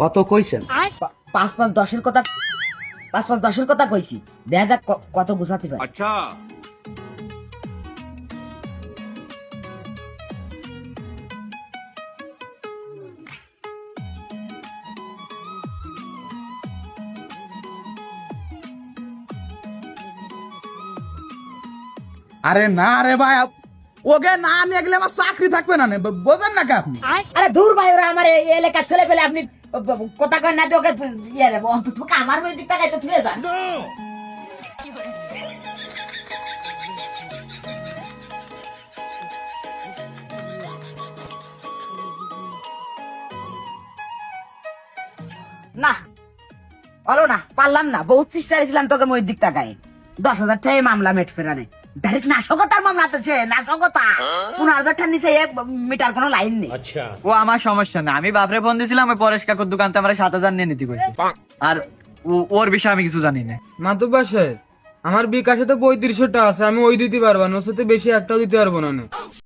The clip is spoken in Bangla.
কত কইছেন? 5-5-10-এর কথা 5-5-10-এর কথা কইছি, দেখা যাক কত গুছাতে পারে। अच्छा আরে না রে ভাই, ওকে না নিয়ে গেলে আমার চাকরি থাকবে না, বোঝেন না কে আপনি? আরে দূর ভাই, ওরা আমার এই এলাকার ছেলে পেলে, আপনি কথা কয় না, ওকে ইয়ে দেবো অন্তত আমার মেয়ের দিক টাকায় তো থুয়ে যান। না বলো না, পারলাম না, বহুত চেষ্টা করেছিলাম তোকে মই দিক টাকায় 10,000 টাকা মামলা মেট ফেরানে, ডাইরেক্ট নাশকতার মামলা আছে, নাশকতা। 15,000 টাকার নিচে মিটার কোনো লাইন নেই। ও আমার সমস্যা না, আমি বাপরে ফোন দিছিলাম, ওই পরেশ কাকুর দোকান থেকে আমার 7,000 নিয়ে নিতে কইছে। আর ওর বিষয়ে আমি কিছু জানি না। মাতুব্বার সাহেব, আমার বিকাশে তো 3500 টাকা আছে, আমি ওই দিতে পারবো না, ওর সাথে বেশি একটাও দিতে পারবো না।